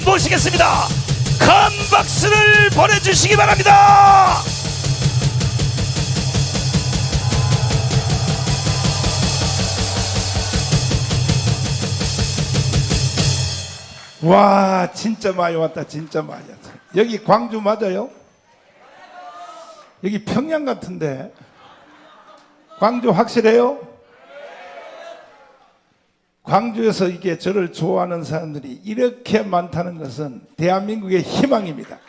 모시겠습니다. 큰 박수를 보내주시기 바랍니다. 와, 진짜 많이 왔다. 진짜 많이 왔다. 여기 광주 맞아요? 여기 평양 같은데 광주 확실해요? 광주에서 이게 저를 좋아하는 사람들이 이렇게 많다는 것은 대한민국의 희망입니다.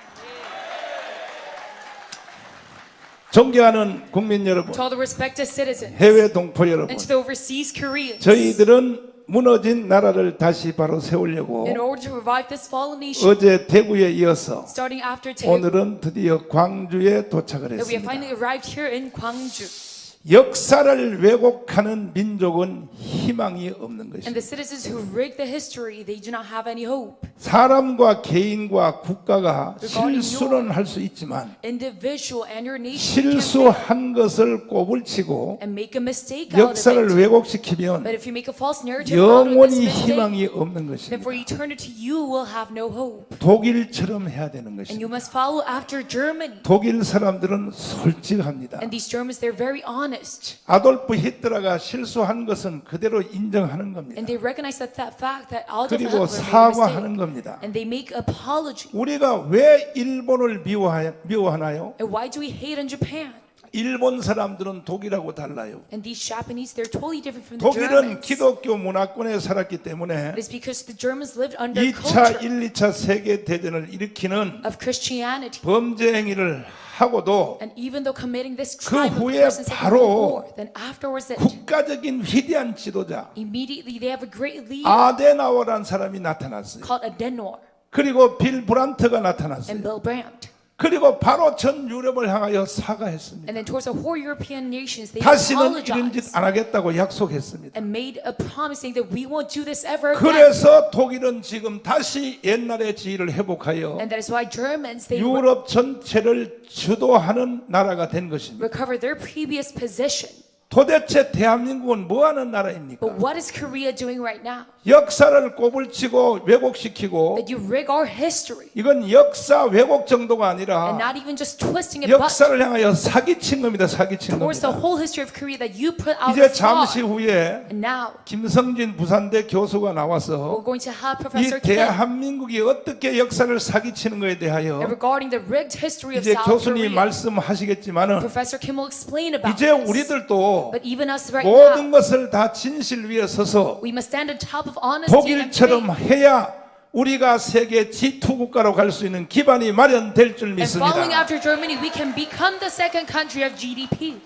존경하는 국민 여러분, To all the respected citizens 해외 동포 여러분, and to the overseas Koreans, 저희들은 무너진 나라를 다시 바로 세우려고 in order to revive this fallen nation, 어제 대구에 이어서 starting after Daegu, 오늘은 드디어 광주에 도착을 that we have 했습니다. finally arrived here in Gwangju. 역사를 왜곡하는 민족은 희망이 없는 And 것입니다. the citizens who rig the history, they do not have any hope. 사람과 개인과 국가가 실수는 할 수 있지만 Individual and your nation can fail 실수한 것을 꼬불치고 and make a mistake out of 역사를 it. 왜곡시키면 But if you make a false narrative out of this 영원히 mistake, 희망이 없는 then 것입니다. for eternity you will have no hope. 독일처럼 해야 되는 And 것입니다. you must follow after Germany. 독일 사람들은 솔직합니다. And these Germans, they're very honest. 아돌프 히틀러가 실수한 것은 그대로 인정하는 겁니다. And they recognize that fact that Adolf 그리고 Hitler made a 사과하는 mistake. 겁니다. And they make apology. 우리가 왜 일본을 미워하나요? And why do we hate on Japan? 일본 사람들은 독일하고 달라요. And these Japanese, they're totally different from the 독일은 Germans. 기독교 문화권에 살았기 때문에 It's because the Germans lived under 2차, culture 1, 2차 세계 대전을 일으키는 of Christianity. 범죄 행위를 하고도 And even though committing this 그 crime of 후에 the second 바로 World War, then afterwards that 국가적인 위대한 지도자 immediately they have a great leader 아데나워라는 사람이 나타났어요. called Adenauer 그리고 빌 브란트가 and 나타났어요. Bill Brandt. 그리고 바로 전 유럽을 향하여 사과했습니다. And then towards the whole European nations, they 다시는 이런 apologized 짓 안 하겠다고 약속했습니다. and made a promise saying that we won't do this ever again. 그래서 독일은 지금 다시 옛날의 지위를 회복하여 And that is why Germans, they 유럽 전체를 주도하는 나라가 된 것입니다. recover their previous position. 도대체 대한민국은 뭐하는 나라입니까? But what is Korea doing right now? 역사를 꼬불치고 왜곡시키고 That you rig our history 이건 역사 왜곡 정도가 and 아니라 not even just twisting it, but 역사를 향하여 사기친 겁니다. 사기친 towards the 겁니다. whole history of Korea that you put out 이제 of fraud. 잠시 후에 And now 김성진 부산대 교수가 나와서 we're going to have 이 Professor Kim 대한민국이 어떻게 역사를 사기치는 것에 대하여 and regarding the rigged history of 이제 South 교수님이 Korea. 말씀하시겠지만은 Professor Kim will explain about 이제 this. 우리들도 But even us right 모든 now, 것을 다 진실 위에 서서 we must stand on top of honesty and 독일처럼 faith. 해야 우리가 세계 G2 국가로 갈 수 있는 기반이 마련될 줄 And following 믿습니다. after Germany, we can become the second country of GDP.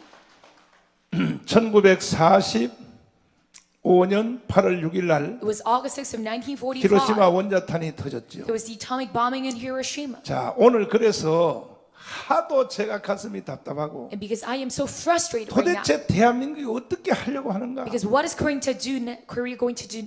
1945년 8월 6일 날 It was August 6th of 1945. 히로시마 원자탄이 터졌죠. It was the atomic bombing in Hiroshima. 자, 오늘 그래서 하도 제가 가슴이 답답하고 And because I am so frustrated right now, 도대체 대한민국이 어떻게 하려고 하는가? because what is Korea going to do?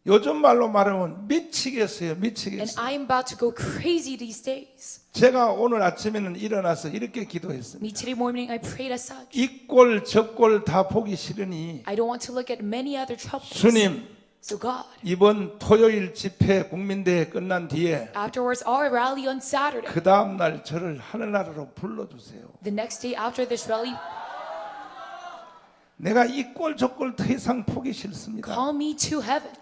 요즘 말로 말하면 미치겠어요. And 미치겠어요. I am about to go crazy these days. 제가 오늘 아침에는 일어나서 이렇게 기도했습니다. Me today morning, I prayed as such. 이 꼴 저 꼴 다 보기 싫으니 I don't want to look at many other troubles. 주님, So God, 이번 토요일 집회 국민대회 끝난 뒤에 afterwards our rally on Saturday, 그 다음 날 저를 하늘나라로 불러주세요. the next day after this rally, 내가 이 꼴 저 꼴 더 이상 보기 싫습니다. call me to heaven.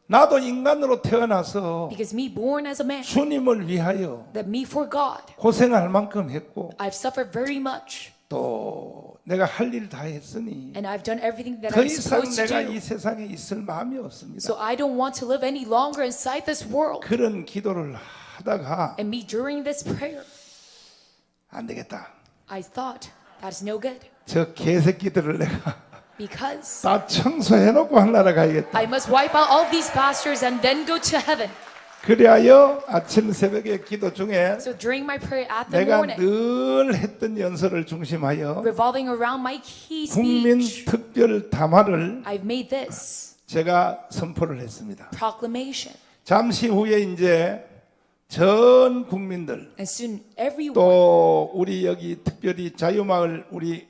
나도 인간으로 태어나서 Because me born as a man, 주님을 위하여 that me for God, 고생할 만큼 했고 I've suffered very much. 또 내가 할 일 다 했으니 And I've done everything that 더 I'm 이상 supposed to 내가 do. 이 세상에 있을 마음이 없습니다. So I don't want to live any longer inside this world. 그런 기도를 하다가 And me during this prayer, 안 되겠다. I thought that is no good. 저 개새끼들을 내가 Because 다 청소해놓고 하늘나라 가야겠다. I must wipe out all these bastards and then go to heaven. 그리하여 아침 새벽에 기도 중에 So during my prayer at the 내가 morning, 늘 했던 연설을 중심하여 revolving around my key 국민 speech, 특별 담화를 I've made this 제가 선포를 했습니다. proclamation. 잠시 후에 이제 전 국민들 And soon everyone, 또 우리 여기 특별히 자유마을 우리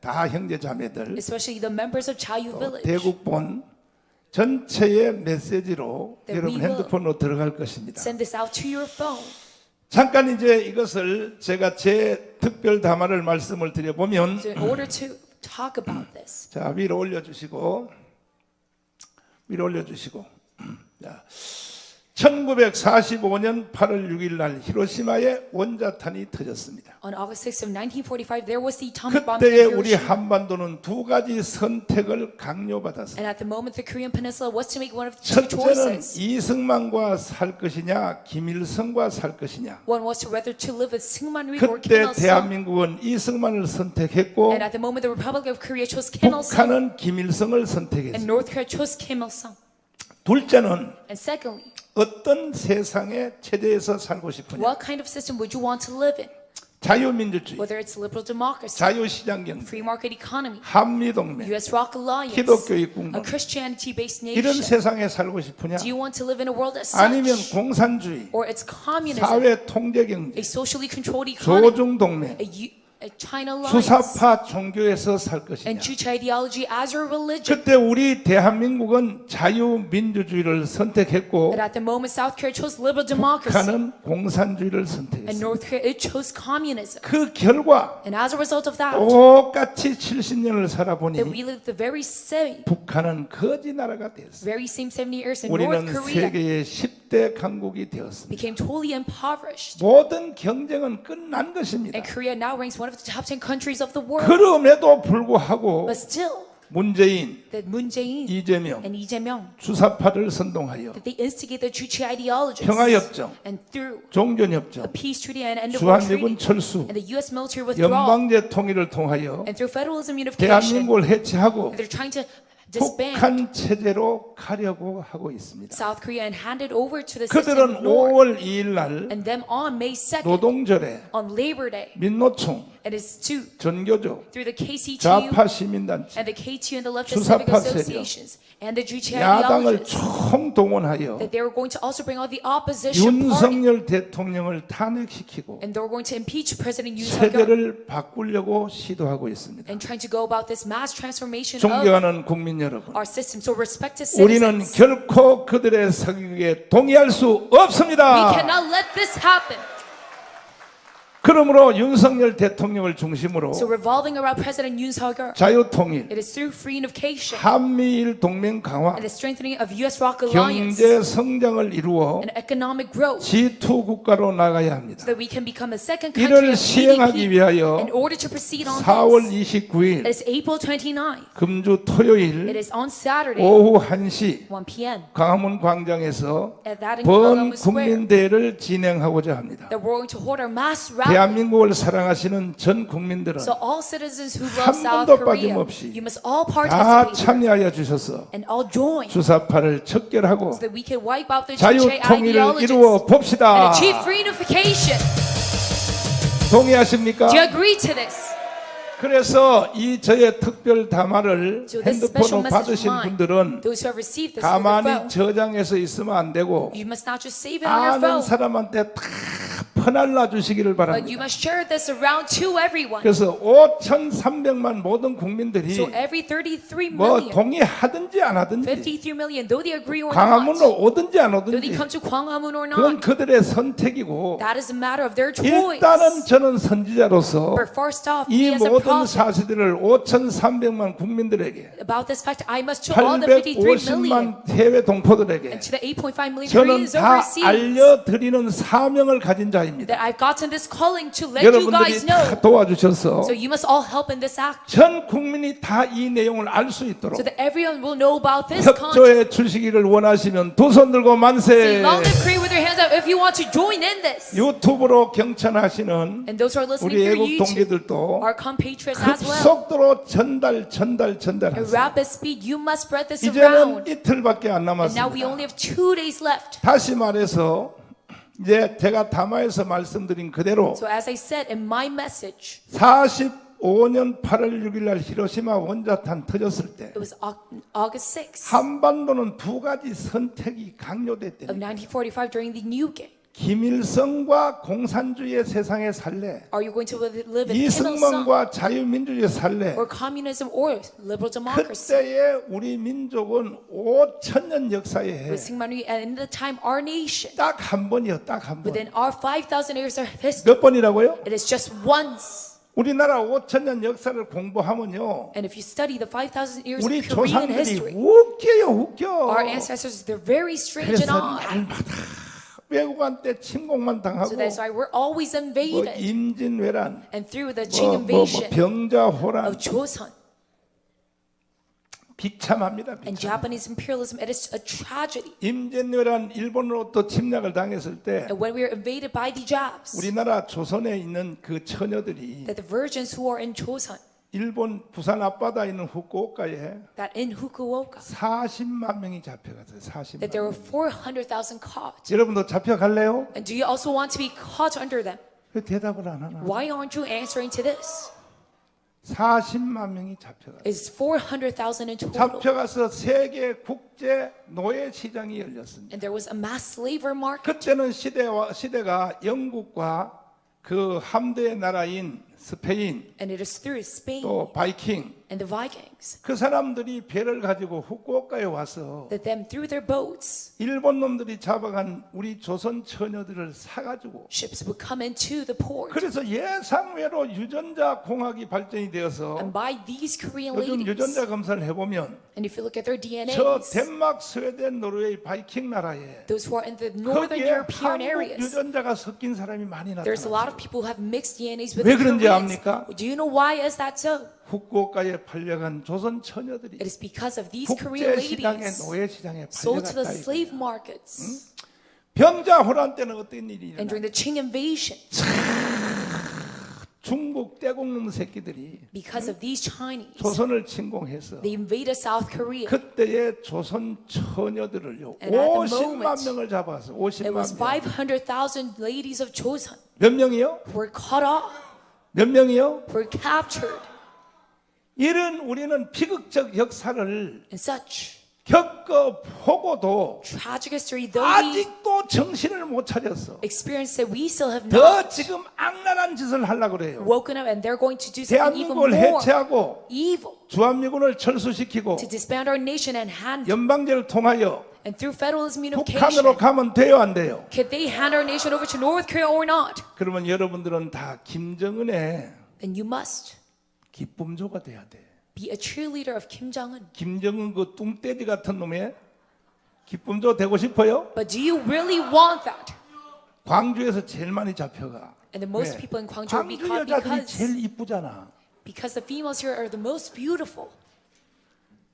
다 형제 자매들 especially the members of Chayu Village, 대국본 전체의 메시지로 That 여러분 we will 핸드폰으로 들어갈 것입니다. Send this out to your phone. 잠깐 이제 이것을 제가 제 특별 담화를 말씀을 드려보면, So in order to talk about this, 자, 위로 올려주시고, 자, 1945년 8월 6일 날 히로시마에 원자탄이 터졌습니다. on August 6th of 1945, there was the atomic bomb 그때에 in 우리 Hiroshima. 한반도는 두 가지 선택을 강요받았습니다. And at the moment, the Korean Peninsula was to make one of two 첫째는 choices. 이승만과 살 것이냐, 김일성과 살 것이냐. One was to whether to live with Syngman Rhee or 그때 Kim Il-sung. 대한민국은 이승만을 선택했고 And at the moment, the Republic of Korea chose Kim Il-sung, 북한은 김일성을 and 선택했습니다. North Korea chose Kim Il-sung. 둘째는 And secondly, 어떤 세상의 체제에서 살고 싶으냐. what kind of system would you want to live in? 자유민주주의, Whether it's liberal democracy, 자유시장 경제, free market economy, 한미동맹, U.S.-ROC alliance, 기독교육공동, a Christianity-based 이런 nation. 세상에 살고 싶으냐. Do you want to live in a world as 아니면 such? 공산주의, Or it's communism, 사회 통제 경제, a socially controlled economy, 조중동맹, a China alliance, 수사파 종교에서 살 것이냐. and Juche ideology as a religion. 그때 우리 대한민국은 자유민주주의를 선택했고 And at the moment, South Korea chose liberal democracy, 북한은 공산주의를 and 선택했습니다. North Korea it chose communism. 그 결과 And as a result of that, 똑같이 70년을 살아보니 that we lived the very same 거지 나라가 되었습니다. very same 70 years in North 우리는 Korea 세계의 10대 강국이 되었습니다. became totally impoverished. 모든 경쟁은 끝난 것입니다. And Korea now ranks one of the top 10 countries of the world. 그럼에도 불구하고 But still, 문재인, that Moon Jae-in 이재명 and Lee Jae-myung, 주사파를 선동하여 that they instigate the Juche ideologies. 평화협정, And through a 종전협정, peace treaty and end of war 주한미군 treaty, 철수, and the U.S. military withdrawal, 연방제 통일을 통하여 and through federalism unification, 대한민국을 해체하고 they're trying to disband 북한 체제로 가려고 하고 있습니다. South Korea and hand it over to the system 그들은 of North. 5월 2일 날 And then on May 2nd, 노동절에 on Labor Day, 민노총, it is to 전교조, through the KCTU 좌파 시민단체, and the KTU and the leftist civic 주사파 세력, associations and the Juche 야당을 ideologies, 총동원하여 that they were going to also bring all the opposition party, 윤석열 대통령을 탄핵시키고 and they were going to impeach President Yoon Suk-yeol 체제를 바꾸려고 시도하고 있습니다. and trying to go about this mass transformation of 존경하는 국민 여러분, our system. So respected 우리는 citizens, 결코 그들의 사기에 동의할 수 we 없습니다. cannot let this happen. 그러므로 윤석열 대통령을 중심으로 So revolving around President Yoon Suk-yeol, 자유통일, it is through free unification 한미일 동맹 강화, and the strengthening of U.S.-ROC alliance 경제 성장을 이루어 and economic growth, G2 국가로 나가야 합니다. so that we can become the second country 이를 of 시행하기 GDP. 위하여 In order to proceed on 4월 this, 29일 it is April 29th. 금주 It 토요일 is on Saturday, 오후 1시 1 p.m. 광화문 광장에서 at that in 번 Gwanghamu Square, 국민대회를 진행하고자 합니다. that we're going to hold our mass rally. 대한민국을 사랑하시는 전 국민들은 So all citizens who 한 love South 번도 Korea, 빠짐없이 you must all 다 participate 참여하여 주셔서 and all join 주사파를 척결하고 so that we can wipe out the Juche 자유통일을 ideologies 이루어 and 봅시다. achieve free unification. 동의하십니까? Do you agree to this? 그래서 이 저의 특별 담화를 So this special 핸드폰으로 message 받으신 of mine, 분들은 those who have received this through their 가만히 phone, 저장해서 있으면 안 되고 you must not just save it on your 아는 phone, 사람한테 다 퍼날라 주시기를 but you 바랍니다. must share this around to everyone. 그래서 5,300만 모든 국민들이 So every 33 뭐 million, 동의하든지 안 하든지 53 million, though they agree or 광화문으로 not, 오든지 안 though they 오든지 come to Gwanghamun or 그건 not, 그들의 선택이고 that is a matter of their choice. 일단은 저는 선지자로서 But first off, 이 me as a 모든 prophet, 사실들을 5,300만 국민들에게 about this fact, I must to all the 53 million 850만 해외 동포들에게 and to the 8.5 million 저는 Koreans 다 overseas 알려드리는 사명을 가진 자입니다. that I've gotten this calling to let you 여러분들이 guys 다 know. 도와주셔서 So you must all help in this act 전 국민이 다 이 내용을 알 수 있도록 so that everyone will know about this content. 협조에 주시기를 원하시면 두 손 들고 Say, 만세. long live Korea with your hands up if you want to join in this. 유튜브로 경천하시는 And those who are listening 우리 through 애국 YouTube, 동지들도 our compatriots as well. 급속도로 At 전달하세요. rapid speed, you must spread this 이제는 around. 이틀밖에 안 And now we 남았습니다. only have 2 days left. 다시 말해서 이제 제가 담화에서 말씀드린 그대로 So as I said in my message, 45년 8월 6일 날 히로시마 원자탄 터졌을 때 it was August 6th 한반도는 두 가지 선택이 강요됐대요. of 1945 during the New Gate. 김일성과 공산주의의 세상에 살래? Are you going to live in Kim Il-sung 이승만과 자유민주주의 살래? or communism or liberal democracy? 그때의 우리 민족은 5,000년 역사에 With Syngman Rhee, and in the time, our nation, 딱 한 번이요, 딱 한 번. within our 5,000 years of history, 몇 번이라고요? it is just once. 우리나라 5,000년 역사를 공부하면요, And if you study the 5,000 years 우리 of Korean 조상들이 history, 웃겨요, 웃겨. our ancestors, they're very strange and 그래서 odd. 날마다 외국한테 침공만 당하고, So that's why we're always 뭐 invaded. 임진왜란, And through the Qing 뭐 invasion 병자호란, of Joseon 비참합니다. and 비참. Japanese imperialism, it is a tragedy. 임진왜란 일본으로부터 침략을 당했을 때 And when we were invaded by the Japs, 우리나라 조선에 있는 그 처녀들이 that the virgins who are in Joseon, 일본 부산 앞바다에 있는 후쿠오카에 that in Fukuoka, 40만 명이 잡혀갔어요. that there 40만 were 명. 400,000 caught. 여러분도 잡혀갈래요? And do you also want to be caught under them? 왜 대답을 안 하나? Why aren't you answering to this? 40만 명이 잡혀갔어요. It's 400,000 in total. 잡혀가서 세계 국제 노예 시장이 열렸습니다. And there was a mass labor market. 그때는 시대가 영국과 그 함대의 나라인 스페인 And it is through Spain 또 바이킹 and the Vikings 그 사람들이 배를 가지고 후쿠오카에 와서 that them through their boats, 일본 놈들이 잡아간 우리 조선 처녀들을 사가지고 ships would come into the port. 그래서 예상외로 유전자 공학이 발전이 되어서 And by these Korean 요즘 ladies, 유전자 검사를 해보면 and if you look at their 저 DNAs, 덴마크, 스웨덴, 노르웨이 바이킹 나라에 those who are in the northern 거기에 European 한국 areas, 유전자가 섞인 사람이 많이 there's a lot of 나타났어요. people who have mixed DNAs with 왜 the 그런지 Koreans. 압니까? Do you know why is that so? 후쿠오카에 팔려간 조선 처녀들이 It is because of these Korean 국제 시장에 ladies 노예 시장에 sold to the 팔려갔다. slave markets. 병자호란 때는 어떤 일이 And 일어나? during the Qing invasion, 중국 떼국놈 새끼들이 because of these Chinese, 조선을 침공해서 they invaded South Korea. 그때의 조선 처녀들을요 And at the 50만 moment, 명을 잡아서 It 50만 was 명. 500,000 ladies of Joseon 몇 명이요? who were caught off, 몇 명이요? who were captured, 이런 우리는 비극적 역사를 and such 겪어보고도 tragic history. Though we 아직도 정신을 못 차렸어. experienced it, we still have 더 not 지금 악랄한 짓을 하려고 그래요. woken up, and they're going to do something even 대한민국을 more 해체하고 evil 주한미군을 철수시키고 to disband our nation and hand 연방제를 통하여 and through federalism unification. 북한으로 가면 돼요, 안 돼요? Could they hand our nation over to North Korea or not? 그러면 여러분들은 다 김정은의 Then you must 기쁨조가 돼야 돼. be a cheerleader of Kim Jong-un. 김정은 그 뚱떼지 같은 놈의 기쁨조 되고 싶어요? But do you really want that? 광주에서 제일 많이 잡혀가. And the most 왜? people in Gwangju will be 광주 caught 여자들이 제일 이쁘잖아. because the females here are the most beautiful.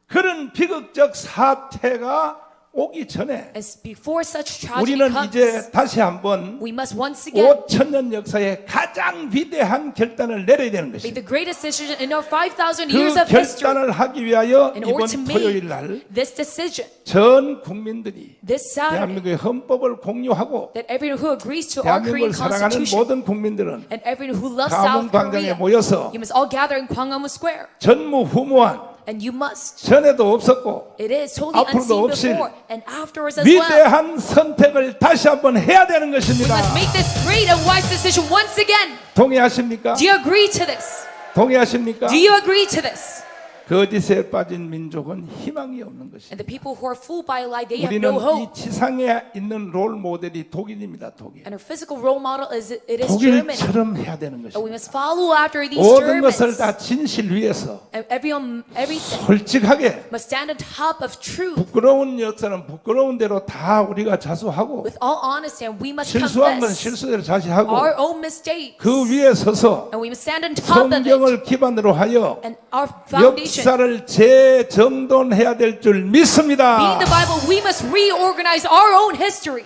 그런 비극적 사태가 오기 전에 And before such tragedy 우리는 comes, 이제 다시 한번 we must once again 5,000년 역사에 가장 위대한 결단을 내려야 되는 make 것입니다. the greatest decision in our 5,000 그 years of history. 결단을 하기 위하여 In 이번 order to 토요일 make 날 this decision, 전 국민들이 this Saturday, 대한민국의 헌법을 공유하고 that everyone who agrees to our 대한민국을 Korean 사랑하는 constitution 모든 국민들은 and everyone who loves 광화문 South 광장에 Korea, 모여서 you must all gather in Gwanghwamun Square. 전무후무한 And you must. 전에도 없었고 It is totally 앞으로도 unseen 없을 before and afterwards as well. 위대한 선택을 다시 한번 해야 되는 We 것입니다. must make this great and wise decision once again. 동의하십니까? Do you agree to this? 동의하십니까? Do you agree to this? 거짓에 빠진 민족은 희망이 없는 것입니다. And the people who are fooled by a lie, they have 우리는 no 이 hope. 지상에 있는 롤 모델이 독일입니다. 독일. And our physical role model is Germany. 독일처럼 해야 되는 And we 것입니다. must follow after these 모든 Germans. 것을 다 진실 위에서 And everything 솔직하게 must stand on top of truth 부끄러운 역사는 부끄러운 대로 다 우리가 자수하고 with all honesty, and we must 실수한 건 confess 실수대로 자시하고 our own mistakes. 그 위에 서서 And we must stand on top of it. 성경을 기반으로 하여 And our foundation, 역사를 재정돈해야 될 줄 being 믿습니다. the Bible, we must reorganize our own history.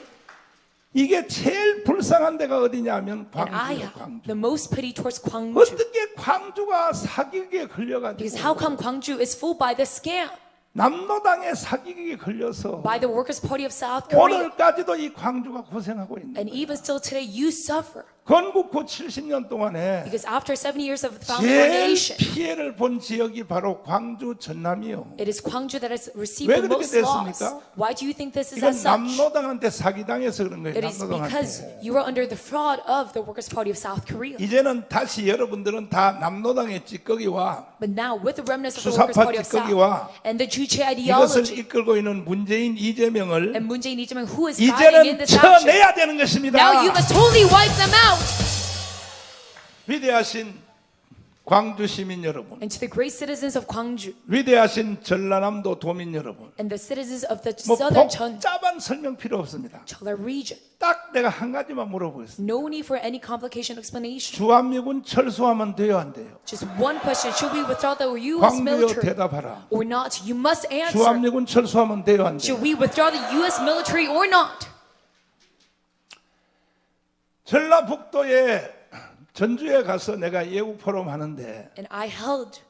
이게 제일 불쌍한 데가 어디냐면 And I 광주예요. have 광주. the most pity towards Gwangju. 어떻게 광주가 사기극에 Because how 걸려가지고 come Gwangju is fooled by this scam? 남로당의 사기극에 걸려서 By the Workers' Party of South Korea. 오늘까지도 이 광주가 고생하고 있는 And 거예요. even still today, you suffer. 건국 후 70년 동안에 Because after 70 years of founding our 제일 nation, 피해를 본 지역이 바로 광주 전남이요. it is Gwangju that has received 왜 the 그렇게 most loss. 됐습니까? Why do you think this is 이건 as such? 남노당한테 사기당해서 그런 거예요. It is because 남노당한테. you are under the fraud of the Workers' Party of South Korea. 이제는 다시 여러분들은 다 남노당의 찌꺼기와 But now, with the remnants of the 수사파 Workers' Party of 찌꺼기와 South and the Juche 이것을 ideology 이끌고 있는 문재인 이재명을 and Moon Jae-in, Lee Jae-myung, who is guiding in 이제는 this action, 쳐내야 되는 것입니다. now you must totally wipe them out. 위대하신 광주 시민 여러분, And to the great citizens of Gwangju 위대하신 전라남도 도민 여러분, and the citizens of the 뭐 southern Cheon 복잡한 설명 필요 없습니다. region, 딱 내가 한 가지만 물어보겠습니다. no need for any complication explanation. 주한미군 철수하면 돼요, 안 돼요? Just one question: should we withdraw the U.S. 광주요 military 대답하라. or not? You must answer. 주한미군 철수하면 돼요, 안 돼요? Should we withdraw the U.S. military or not? 전라북도에 전주에 가서 내가 예우 포럼 하는데 And I held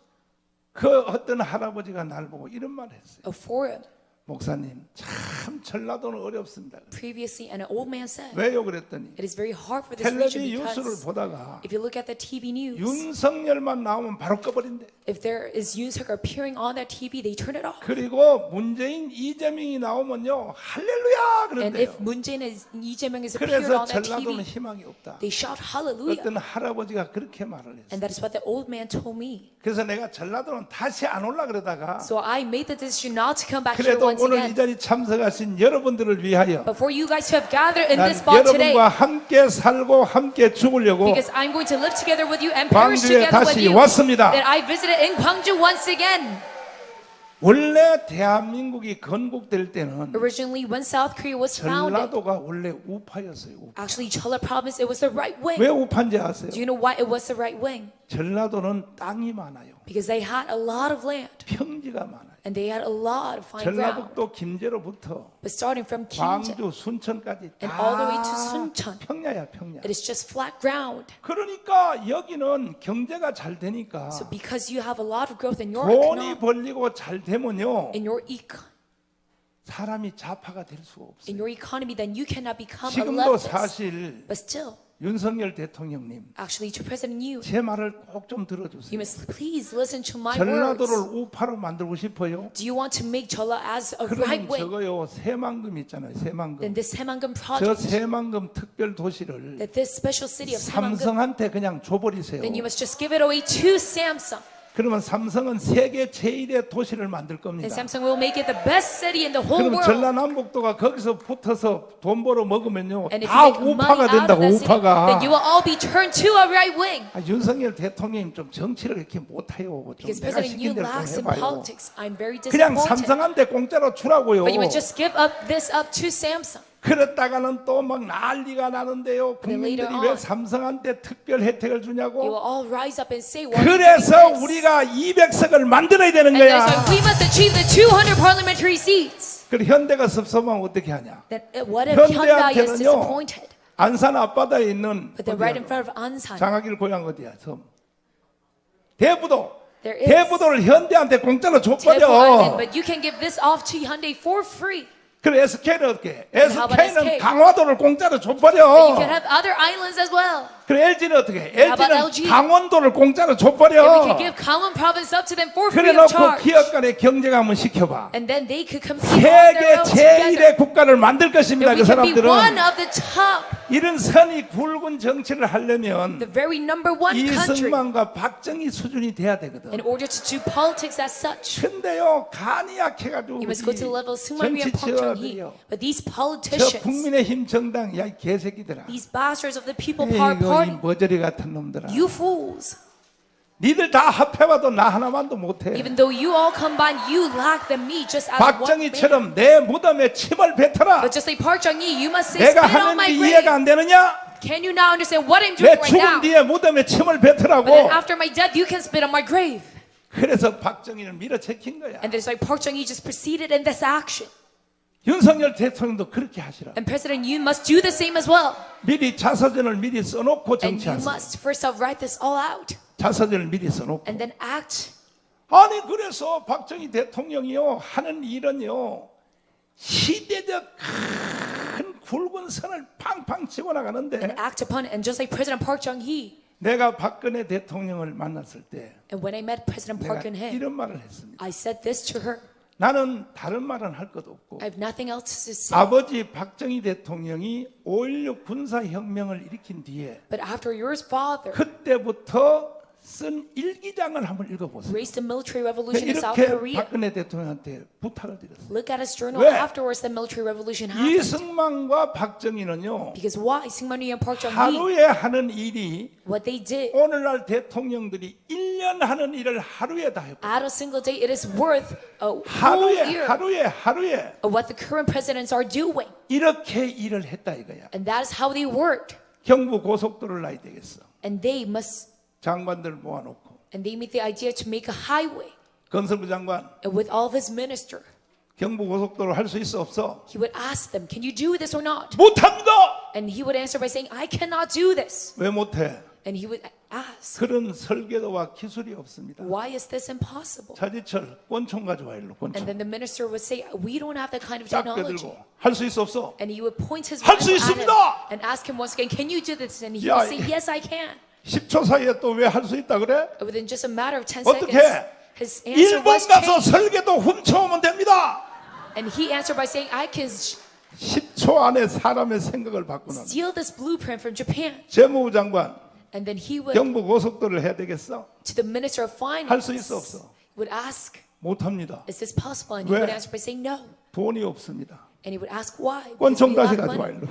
그 어떤 할아버지가 날 보고 이런 말 했어요. a forum 목사님, 참 전라도는 어렵습니다. previously, and an old man said, 왜요? 그랬더니 it is very hard for this region 텔레비 뉴스를 because 보다가 if you look at the TV news, 윤석열만 나오면 바로 꺼버린대. if there is Yoon Suk appearing on that TV, they turn it off. 그리고 문재인 이재명이 나오면요 할렐루야 And 그런대요. if Moon Jae-in and Lee Jae-myung is appeared 그래서 on that 전라도는 TV, 희망이 없다. they shout hallelujah. 어떤 할아버지가 그렇게 말을 했어요. And that is what the old man told me. 그래서 내가 전라도는 다시 안 올라 그러다가 So I made the decision not to come back here 그래도 once 오늘 이 again. 자리 참석하신 여러분들을 위하여 But for you guys to have gathered in 난 this spot today, 여러분과 함께 살고 함께 죽으려고 because I'm going to live together with you and perish 광주에 together with 다시 you, 왔습니다. that I visited in Gwangju once again. 원래 대한민국이 건국될 때는 Originally, when South Korea was founded, 전라도가 원래 우파였어요. 우파. actually Chola province, it was the right wing. 왜 우파인지 아세요? Do you know why it was the right wing? 전라도는 땅이 많아요. Because they had a lot of land 평지가 많아요. and they had a lot of fine ground. 전라북도 김제로부터 But starting from Kimje 광주, 순천까지 and all the way to 다 Suncheon, 평야야 평야. it is just flat ground. 그러니까 여기는 경제가 잘 되니까 So because you have a lot of growth in your 돈이 economy, 벌리고 잘 되면요 in your 사람이 좌파가 될 수가 없어요. in your economy, then you cannot become a 지금도 leftist. 사실 But still, 윤석열 대통령님 actually, to President Yoon, 제 말을 꼭 좀 you 들어주세요. must please listen to my 전라도를 words. 우파로 만들고 싶어요. Do you want to make Chola as a 그러면 right wing? 저거요 새만금 있잖아요. Then 새만금. this Saemangam 저 project, 새만금 특별 도시를 that this special city of Saemangam, 삼성한테 그냥 줘버리세요. then you must just give it away to Samsung. 그러면 삼성은 세계 제1의 도시를 만들 And 겁니다. Samsung will make it the best city in the whole 그러면 world. 전라남북도가 거기서 붙어서 돈 벌어 먹으면요 And if 다 you make money 우파가 out of 된다고 that city, then 우파가. you will all be turned to a right wing. 윤석열 대통령이 좀 정치를 이렇게 못해요. 좀 Because 내가 President 시킨 Yoon 대로 좀 lacks in 해봐요. politics. I'm very 그냥 disappointed. 삼성한테 공짜로 주라고요. But you would just give up this up to Samsung. 그랬다가는 또 막 난리가 나는데요. then later 국민들이 왜 on, 삼성한테 특별 혜택을 They will 주냐고. all rise up and say, why are you doing 그래서 this? 우리가 200석을 만들어야 되는 And that's 거야. why we must achieve the 200 parliamentary seats. 그리고 현대가 섭섭하면 어떻게 하냐. Then what if Hyundai is 현대한테는요 disappointed? 안산 앞바다에 있는 But they're right in 어디야? front of Ansan. 장하길 고향 어디야? 섬. 대부도. There is 대부도를 현대한테 공짜로 Temple 줘버려. Island, but you can give this off to Hyundai for free. 그래 SK는 어떻게? how about SK는 SK? 강화도를 공짜로 But you 줘버려. can have other islands as well. 그래 LG는 어떻게? how about LG는 LG? 강원도를 공짜로 And we 줘버려. can give Gangwon province up to them for free of 그래놓고 charge. 기업 간의 경쟁 한번 시켜봐. And then they could compete on their 세계 own together. 제1의 국가를 만들 것입니다. And we 그 can be one 사람들은. of the top, 이런 선이 굵은 정치를 하려면 the very number one country, 이승만과 박정희 수준이 돼야 되거든. in order to do politics as such. 근데요 간이 약해가지고 You must go to the level of Sungman 정치 and Park Chung-hee. 치어들이요. But these 저 politicians, 국민의힘 정당 야이 개새끼들아. these bastards of the People Power 이거 이 Party, 머저리 같은 놈들아. you fools, 니들 다 합해봐도 나 하나만도 못해. even though you all combine, you lack the me just as one man. 박정희처럼 내 무덤에 침을 뱉어라. But just like Park Chung-hee, you must say, 내가 spit on my 하는 게 이해가 grave. 안 되느냐? Can you now understand what I'm 내 doing right 죽은 now? 뒤에 무덤에 침을 But then 뱉으라고. after my death, you can spit on my grave. 그래서 박정희를 밀어제킨 거야. And that's why Park Chung-hee just proceeded in this action. 윤석열 대통령도 그렇게 하시라. And President Yoon must do the same as well. 미리 자서전을 미리 써놓고 And you 정치하세요. must first off write this all out 자서전을 미리 써놓고. and then act. 아니 그래서 박정희 대통령이요 하는 일은요 시대적 큰 굵은 선을 팡팡 치고 나가는데 and act upon it. And just like President Park Chung-hee, 내가 박근혜 대통령을 만났을 때 and when I met President 내가 Park Geun-hye, 이런 말을 했습니다. I said this to her. 나는 다른 말은 할 것도 없고 I have nothing else to say. 아버지 박정희 대통령이 5.16 군사혁명을 일으킨 뒤에 But after your father 그때부터 쓴 일기장을 한번 읽어보세요. raised the military revolution in South 이렇게 Korea, 박근혜 대통령한테 부탁을 드렸어요. look at his journal 왜? afterwards the military revolution happened. 이승만과 박정희는요 Because why? Syngman Rhee and Park Chung-hee, 하루에 하는 일이 what they did, 오늘날 대통령들이 1년 하는 일을 하루에 다 해요. at a single day, it is worth a whole year 하루에 of what the current presidents are doing. 이렇게 일을 했다 이거야. And that is how they worked. 경부 고속도로를 놔야 되겠어. And they 장관들 모아놓고 made the idea to make a highway. 건설부 장관 And with all of his minister, 경부 고속도로 할 수 있어 없어? he would ask them, can you do this or not? 못합니다. And he would answer by saying, I cannot do this. 왜 못해? And he would ask, 그런 설계도와 기술이 없습니다. why is this impossible? 차지철 권총 가져와 일로 And 권총. then the minister would say, we don't have that kind of 딱 technology. 빼들고 할 수 있어 없어? And he would point his 할 수 rifle at him 있습니다. and ask him once again, can you do this? And he 야, would say, yes, I can. 10초 사이에 또 왜 할 수 있다 그래? Within just a matter of 10 어떻게? seconds, his answer 일본 was 가서 changed. 설계도 훔쳐오면 됩니다. And he answered by saying, I can 10초 안에 사람의 생각을 바꾸는. steal this blueprint from Japan. 재무부 장관 And then he would, 경부 고속도로를 해야 되겠어? to the minister of 할 수 있어 finance, 없어? would ask, 못합니다. is this possible? And he 왜? would answer by saying no. 돈이 없습니다. And he would ask why. Because 권총 we 다시 lack 가져와 money. 일로.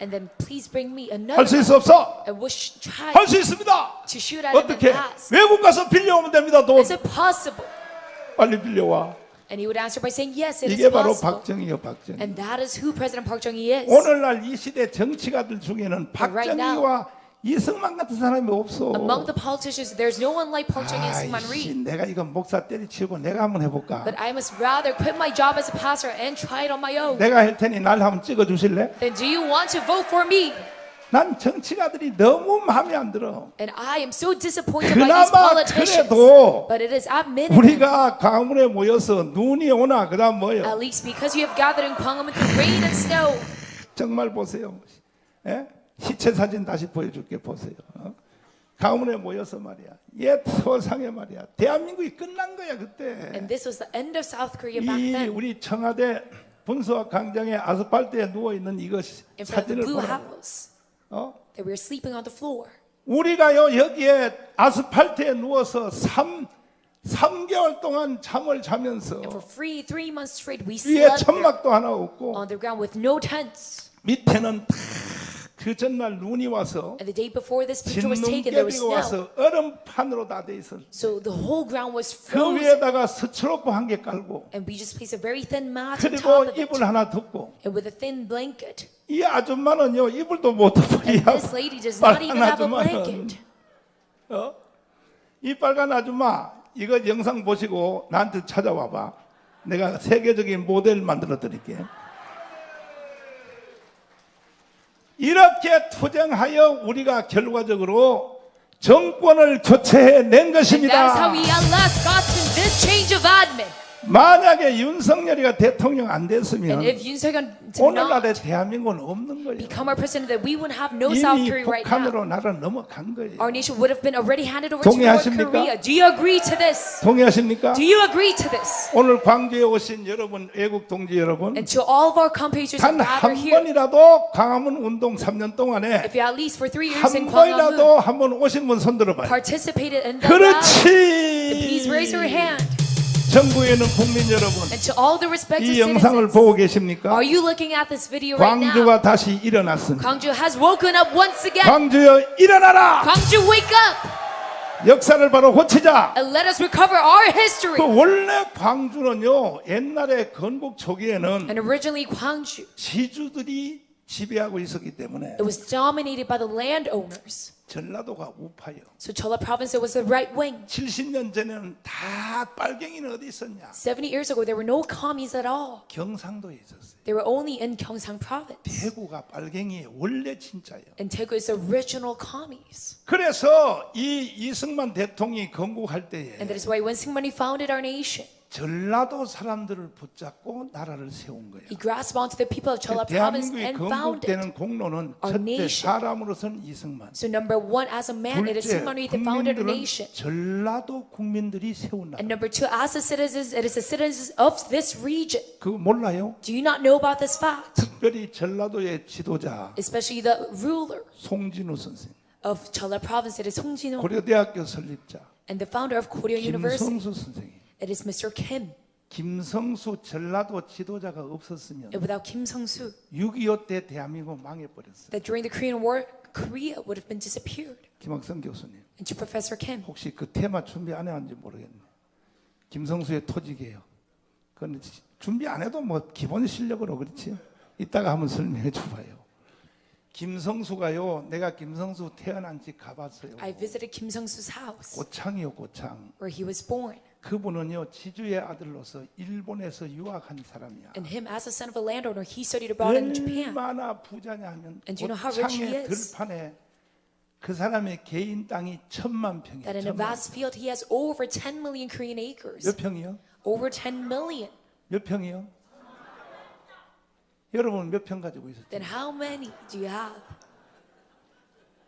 And then please bring me another 할 수 one. 있어 없어? And we should try 할 수 있습니다. to shoot at him and 어떻게? pass. 외국 가서 빌려오면 됩니다. 돈 Is it possible? 빨리 빌려와. And he would answer by saying yes, it is 이게 바로 possible. 박정희요, 박정희. And that is who President Park Chung-hee is. 오늘날 이 시대 정치가들 중에는 right now, 박정희와 이승만 같은 사람이 없어. Among the politicians, there's no one like Park Chung-hee and Syngman 아이씨, Rhee. 내가 이거 목사 때리치고 내가 한번 해볼까? But I must rather quit my job as a pastor and try it on my own. 내가 할 테니 날 한번 찍어주실래? Then do you want to vote for me? 난 정치가들이 너무 마음에 안 들어. And I am so disappointed by these 그나마 politicians. 그래도 But it is at minimum, 우리가 가문에 모여서 눈이 오나 그다음 뭐요? at least because you have gathered in Gwanghwamun through rain and snow. 정말 보세요. 예? 시체 사진 다시 보여줄게 보세요. 가문에 모여서 말이야. 옛 서상에 말이야. 대한민국이 끝난 거야 그때. And this was the end of South Korea back 이 then. 우리 청와대 분수학 광장에 아스팔트에 누워 있는 이거 In front of the 사진을 blue 보라고. house, 어? that we were sleeping on the floor. 우리가요 여기에 아스팔트에 누워서 3개월 동안 잠을 자면서 And for 3 months straight, we 위에 slept there 천막도 하나 없고 on the ground with no tents. 밑에는 그 전날 눈이 와서 And the day before this picture was taken, there was 진눈깨비가 snow. 와서 얼음판으로 다 돼 있어. So the whole ground was 그 frozen. 위에다가 스티로폼 한 개 깔고 And we just placed a very thin mat on 그리고 top of it. 이불 하나 덮고 And with a thin blanket. 이 아줌마는요 이불도 못 덮어. 이 And this lady does not even have a 아줌마는 blanket. 이 빨간 아줌마 이거 영상 보시고 나한테 찾아와봐. 내가 세계적인 모델 만들어 드릴게. 이렇게 투쟁하여 우리가 결과적으로 정권을 교체해 낸 And that is how 것입니다. we at last got to this change of admin. 만약에 윤석열이가 대통령 안 됐으면 And if Yoon Suk-yeol did 오늘날의 not 대한민국은 없는 거예요. become our president, that we would have no South 이미 Korea right now. 북한으로 나라 넘어간 거예요. Our nation would have been already handed over to North 동의하십니까? Korea. Do you agree to this? 동의하십니까? Do you agree to this? 오늘 광주에 오신 여러분, 애국 동지 여러분, And to all of our compatriots who 단 gather 한 here, 번이라도 광화문 운동 3년 동안에 if you at least for 3 years in 한 Gwanghwamun 번이라도 한 번 오신 분 손들어봐요. participated in that rally, please raise your 그렇지. hand. 전국에 있는 국민 여러분, And to all the respected 이 영상을 citizens, 보고 계십니까? are you looking at this video right now? 광주가 다시 일어났습니다. Gwangju has woken up once again. 광주여 일어나라! Gwangju, wake up 역사를 바로 고치자. and let us recover our history. 그 원래 광주는요 옛날에 건국 초기에는 And originally Gwangju, 지주들이 지배하고 있었기 때문에 it was dominated by the landowners. 전라도가 우파요. So Chola province, it was the right wing. 70년 전에는 다 빨갱이는 어디 있었냐? 70 years ago, there were no commies at all. 경상도에 있었어요. They were only in Gyeongsang province. 대구가 빨갱이의 원래 진짜예요. And Daegu is original commies. 그래서 이 이승만 대통령이 건국할 때에 And that is why when Syngman Rhee founded our nation, 전라도 사람들을 붙잡고 나라를 세운 거예요. He grasped onto the people of Chola province 대한민국이 and founded. 건국되는 공로는 our 첫째 nation. 사람으로서는 이승만, So number one, as a man, it is 둘째 Syngman Rhee that founded a 국민들은 nation. 전라도 국민들이 세운 나라. And number two, as the citizens, it is the citizens of this region. 그거 몰라요? Do you not know about this fact? 특별히 전라도의 지도자 Especially the ruler 송진우 선생, of Chola province, it is Song Jin-woo. 고려대학교 설립자 And the founder of Korea University, 김성수 선생님. it is Mr. Kim. 김성수 전라도 지도자가 없었으면 And without Kim Sung-soo, 6.25 때 대한민국 망해버렸어요. that during the Korean War, Korea would have been disappeared. 김학성 교수님, And to Professor Kim, 혹시 그 테마 준비 안 해왔는지 모르겠네. 김성수의 토직이에요. 그건 준비 안 해도 뭐 기본 실력으로 그렇지요. 이따가 한번 설명해 줘봐요. 김성수가요, 내가 김성수 태어난 집 가봤어요. I visited Kim Sung-soo's house 고창이요, 고창. where he was born. 그분은요, 지주의 아들로서 일본에서 유학한 사람이야. And him, as a son of a landowner, he studied abroad in Japan. 얼마나 부자냐 하면 And do you know how rich he 고창의 is? 들판에 그 사람의 개인 땅이 1,000만 평이에요. That in a vast field, he has over 10 million Korean acres. 몇 평이요? Over 10 million. 몇 평이요? 여러분 몇 평 가지고 있었죠? Then how many do you have?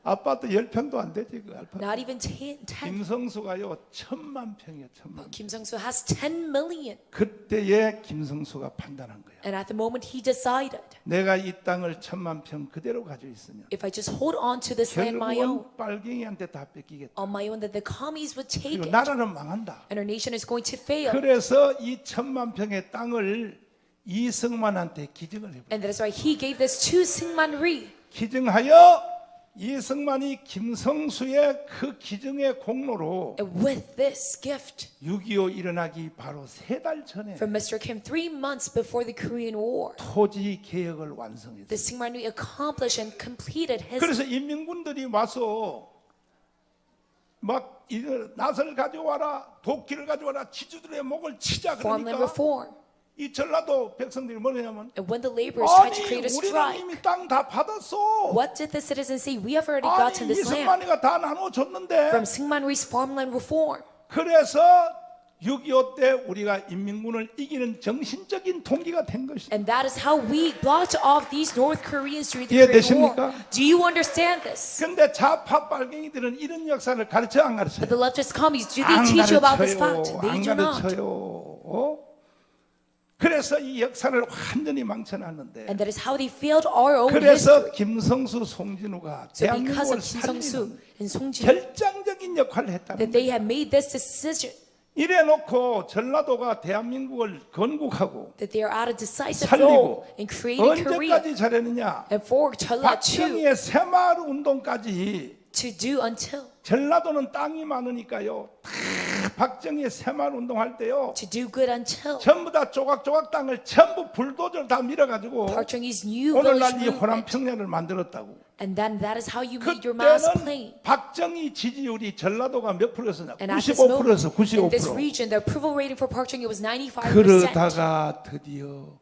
아파트 10평도 안 되지 그 아파트. Not even 10. 김성수가요 1,000만 평이에요. 1,000만. Kim Sung-soo has 10 million. 그때에 김성수가 판단한 거야. And at the moment, he decided, 내가 이 땅을 1,000만 평 그대로 가지고 있으면 if I just hold on to this land my own, 결국은 빨갱이한테 다 뺏기겠다. on my own, that the commies would take 그리고 it. 나라는 망한다. And our nation is going to fail. 그래서 이 1,000만 평의 땅을 이승만한테 기증을 해버려. And that is why he gave this to Syngman Rhee. 기증하여 이승만이 김성수의 그 기증의 공로로 And with this gift 6.25 일어나기 바로 3달 전에 from Mr. Kim, 3 months before the Korean War, 토지 개혁을 완성했어요. the Syngman Rhee accomplished and completed his. 그래서 인민군들이 와서 막 이거 낫을 가져와라, 도끼를 가져와라, 지주들의 목을 치자 farmland 그러니까 reform. 이 전라도 백성들이 뭐냐면 And when the laborers tried to 아니 create a 우리는 strike, 이미 땅 다 받았어. what did the citizens say? We have already 아니 gotten this land 이승만이가 다 나눠줬는데. from Syngman Rhee's farmland reform. 그래서 6.25 때 우리가 인민군을 이기는 정신적인 동기가 된 것이다. And that is how we blocked off these North Koreans during the Korean 이해되십니까? War. Do you understand this? 근데 좌파 빨갱이들은 이런 역사를 가르쳐 안 가르쳐요? But the leftist commies, do they 안 teach you about this 가르쳐요. fact? They 안 do not. 가르쳐요. 어? 그래서 이 역사를 완전히 망쳐놨는데 And that is how they failed our own 그래서 history. 김성수, 송진우가 So because 대한민국을 of Kim Sung-soo 살리는 and Song Jin, 결정적인 역할을 했다는 that 거예요. they have made this decision, 이래놓고 전라도가 대한민국을 건국하고 that they are at a decisive role 살리고 in creating Korea. 언제까지 잘했느냐? And for Chola to 박정희의 새마을 운동까지 do until, 전라도는 땅이 많으니까요. 다 박정희 새마을 운동할 때요. to do good until 전부 다 조각조각 땅을 전부 불도저로 다 밀어가지고 Park Chung-hee's new 오늘날 village 이 호남 movement. 평야를 만들었다고. And then that is how you made your mass plain. 그때는 박정희 지지율이 전라도가 몇 프로였었냐? And at this 95%였어. moment, in this 95%. region, the approval rating for Park Chung-hee was 95%. 그러다가 드디어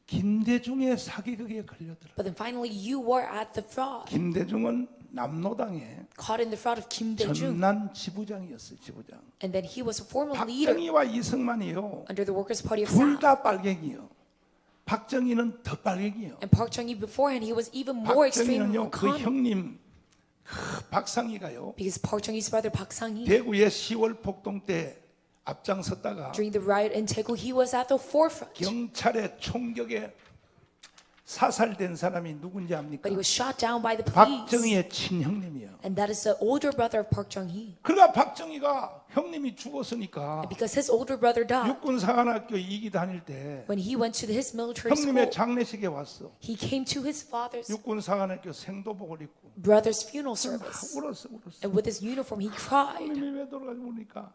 김대중의 사기극에 걸려들어. But then finally, you were at the fraud, 김대중은 남로당의 caught in the fraud of Kim Dae-jung. 전남 지부장이었어요. 지부장. And then he was a former leader 박정희와 이승만이요. under the Workers' Party of 둘 South. 다 빨갱이요. 박정희는 더 빨갱이요. And Park Chung-hee beforehand, he was even more extreme 박정희는요. of 그 economy. 형님 그 박상희가요. Because Park Chung-hee's brother Park Sang-hee, 대구의 10월 폭동 때 앞장섰다가 during the riot in Daegu, he was at the forefront. 경찰의 총격에 사살된 사람이 누군지 But 압니까? he was shot down by the police. 박정희의 친형님이에요. And that is the older brother of Park Chung-hee. 그러니까 박정희가 형님이 죽었으니까 And because his older brother died, 육군사관학교 2기 다닐 때 when he went to his military school, 형님의 장례식에 왔어. he came to his father's 육군사관학교 생도복을 입고 brother's funeral service. 울었어. And with his uniform, he cried. 형님이 왜 돌아가지 보니까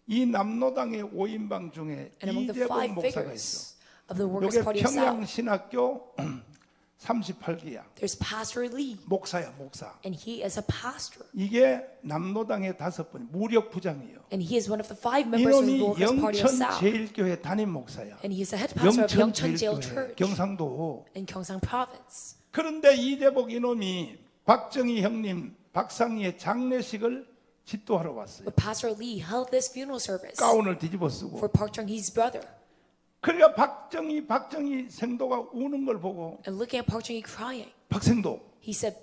이 남로당의 5인방 중에 And among the 이재복 5 목사가 있어. figures of the Workers' 요게 Party of 평양 South, 신학교 38기야. there's Pastor Lee, 목사야, 목사. and he is a pastor. 이게 남로당의 5번 무력 부장이에요. And he is one of the 5 members of the 이놈이 Workers' Party of 영천 South. 제일교회 담임 목사야. And he is the head pastor of 영천 Yeongcheon Jail 제일교회 Church 경상도. in Gyeongsang Province. 그런데 이재복 이놈이 박정희 형님 박상희의 장례식을 집도하러 왔어요. But Pastor Lee held this funeral service 가운을 뒤집어 쓰고. for Park Chung-hee's brother. 그러니까 박정희 생도가 우는 걸 보고 And looking at Park Chung-hee crying, 박생도 he said,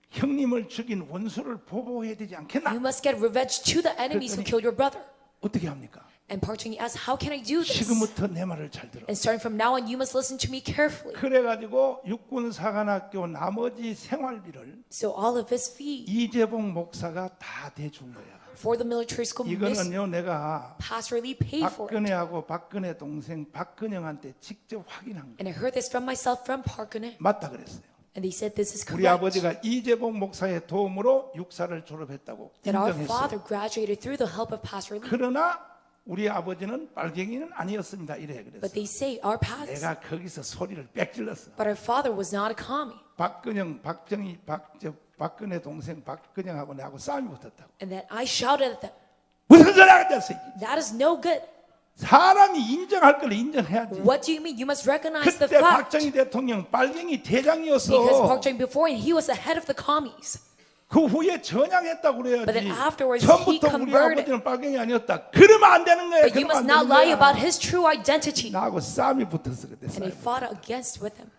형님을 죽인 원수를 보복해야 되지 않겠나? you must get revenge to the enemies who killed your brother. 어떻게 합니까? And Park Chung-hee asked, how can I do this? 지금부터 내 말을 잘 들어. And starting from now on, you must listen to me carefully. 그래가지고 육군사관학교 나머지 생활비를 So all of his fee 이재봉 목사가 다 대준 거야. for the military school, 이거는요 내가 Pastor Lee paid for it. 박근혜하고 박근혜 동생 박근영한테 직접 확인한 거. And I heard this from myself from Park Geun-hye. 맞다 그랬어요. And they said this is 우리 correct. 아버지가 이재봉 목사의 도움으로 육사를 졸업했다고 That our 인정했어요. father graduated through the help of Pastor Lee. 그러나 우리 아버지는 빨갱이는 아니었습니다. 이래 But 그랬어요. they say our past. 내가 거기서 소리를 빽질렀어. But our father was not a commie. 박근영, 박근혜 동생 박근영하고 내하고 싸움이 붙었다고. And that I shouted at them. 무슨 소리 하겠어? That is no good. 사람이 인정할 걸 인정해야지. What do you mean? You must recognize the 그때 fact. 박정희 대통령 빨갱이 Because Park 대장이었어. Chung before and he was the head of the commies. 그 후에 전향했다고 But 그래야지. then afterwards 처음부터 he 우리 converted. 아버지는 빨갱이 아니었다. 그러면 안 되는 거야. But you 그러면 must 안 not 되는 lie 거야. about his true identity. 나하고 싸움이 붙었어 그때. And they 싸움이. fought against with him.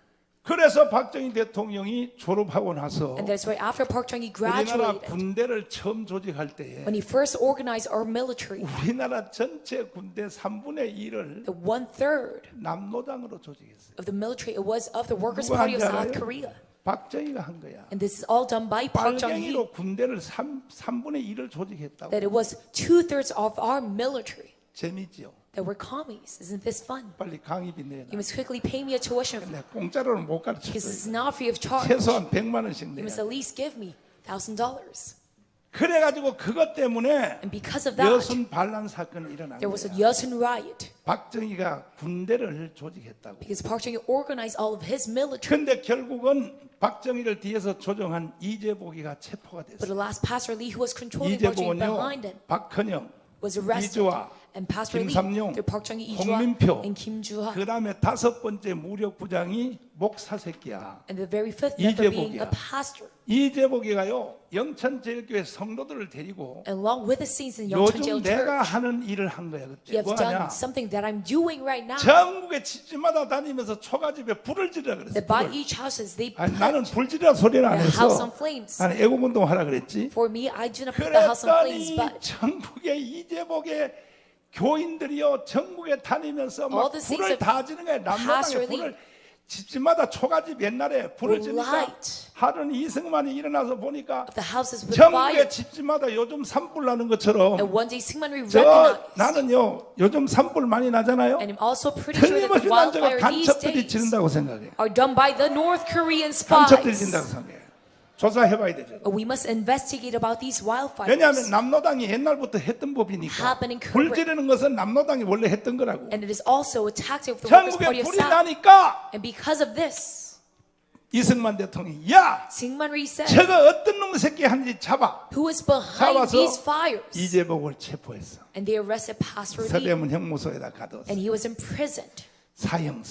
그래서 박정희 대통령이 졸업하고 나서 And that's why after Park Chung-hee 우리나라 graduated, 군대를 처음 조직할 때에 when he first organized our military, 우리나라 전체 군대 3분의 1을 the 1/3 남노당으로 조직했어요. of the military, it was of the Workers' 누가 Party of 한지 South 알아요? Korea. 박정희가 한 거야. And this is all done by Park Chung-hee. 빨갱이로 군대를 3분의 1을 조직했다고. That it was 2/3 of our military 재미지요. that were commies. Isn't this fun? 빨리 강의비 내놔. You must quickly pay me a tuition fee 근데 공짜로는 못 because this is 가르쳤어요. not free of charge. 최소한 100만 원씩 You 내야 must 돼. at least give me $1,000. 그래가지고 그것 때문에 And because of that, 여순 반란 사건이 일어난 there was a 거야. Yeosun riot 박정희가 군대를 조직했다고. because Park Chung-hee organized all of his military. 근데 결국은 박정희를 뒤에서 조종한 이재복이가 체포가 But the 됐어요. last Pastor Lee, who was controlling Park Chung-hee behind him, 이재복은요, 박헌영, was arrested. 이주화, And Pastor Lee, 김삼룡, through Park Chung-hee, Lee 홍민표, and Kim Joo-ha, 그 다음에 5번째 무력부장이 목사새끼야. and the very fifth member being a 이재복이야. pastor. 이재복이가요, 영천제일교회 성도들을 데리고 And along with the saints in Yeongcheon Jail 요즘 내가 Church, 하는 일을 한 거야 he 그때. has done 뭐하냐? something that I'm doing right now. 전국의 집집마다 다니면서 초가집에 불을 지르라 그랬어. That by 불을. each houses they 아니, put 나는 불지라 소리는 안 the house 했어. on flames. 나는 애국운동 하라 그랬지. For me, I do not put the house on flames, 그랬더니 but 전국의 이재복의 교인들이요 전국에 다니면서 All 막 the saints 불을 of 다 지는 거야. Pastor 남로당에 불을 집집마다 초가집 옛날에 불을 will 지니까 light 하루는 이승만이 일어나서 보니까 the houses with fire. 전국의 집집마다 요즘 산불 나는 것처럼 And one day, Syngman 저 recognized, 나는요 요즘 산불 많이 나잖아요. and I'm also pretty sure that 틀림없이 the 난 저거 wildfire these 간첩들이 days 지른다고 생각해. are done by the North Korean 간첩들이 spies. 지른다고 생각해. 조사해봐야 되죠. But we must investigate about these wildfires. 왜냐하면 남노당이 옛날부터 했던 법이니까 Happen in 불 Korea. 지르는 것은 남노당이 원래 했던 거라고. And it is also a tactic of the Workers' Party 전국에 of 불이 South. 나니까 And because of this, 이승만 대통령이 야 Syngman Rhee said, 저거 어떤 놈 새끼 하는지 잡아. who is behind 잡아서 these fires? 이재복을 체포했어. And they arrested Pastor Lee. 서대문 형무소에다 가뒀어. And he was imprisoned. 사형.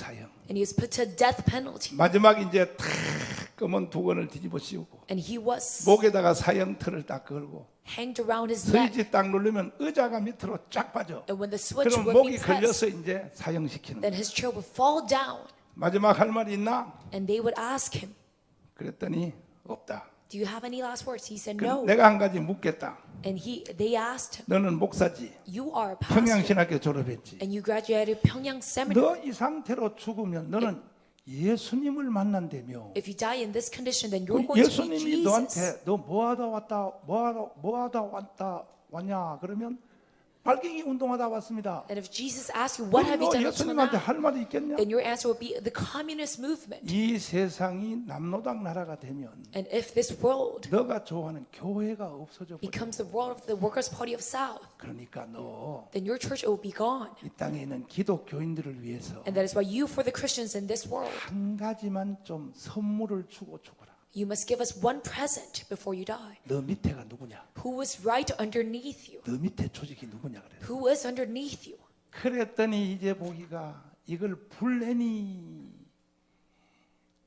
And he was put to death penalty. 마지막 이제 탁 검은 두건을 뒤집어 씌우고 And he was 목에다가 사형틀을 딱 걸고 hanged around his neck. 스위치 딱 누르면 의자가 밑으로 쫙 빠져. And when the switch 그럼 would be 목이 걸려서 pressed, 이제 사형시키는 then 거야. his chair would fall down. 마지막 할 말이 있나? And they would ask him, 그랬더니 없다. do you have any last words? He said 그럼 no. 내가 한 가지 묻겠다. And they asked him, 너는 목사지. you are a pastor. 평양신학교 졸업했지. And you graduated Pyongyang Seminary. 너 이 상태로 죽으면 너는 예수님을 만난다며. If you die in this condition, then you're going to meet 예수님이 Jesus. 너한테 너 뭐하다 왔냐 그러면 발갱이 운동하다 왔습니다. And if Jesus asks you, what have you 너 done until 예수님한테 now? 할 말이 있겠냐? Then your answer would be the communist movement. 이 세상이 남노당 나라가 되면 And if this world 너가 좋아하는 교회가 없어져 버려. becomes the world of the Workers' Party of South, 그러니까 너 이 then your church will be gone. 땅에 있는 기독교인들을 위해서 And that is why you, for the Christians in this world, 한 가지만 좀 선물을 주고 죽어라. you must give us one present before you die. 너 밑에가 누구냐? Who is right underneath you? 너 밑에 조직이 누구냐 그래. Who is underneath you? 그랬더니 이제 보기가 이걸 불내니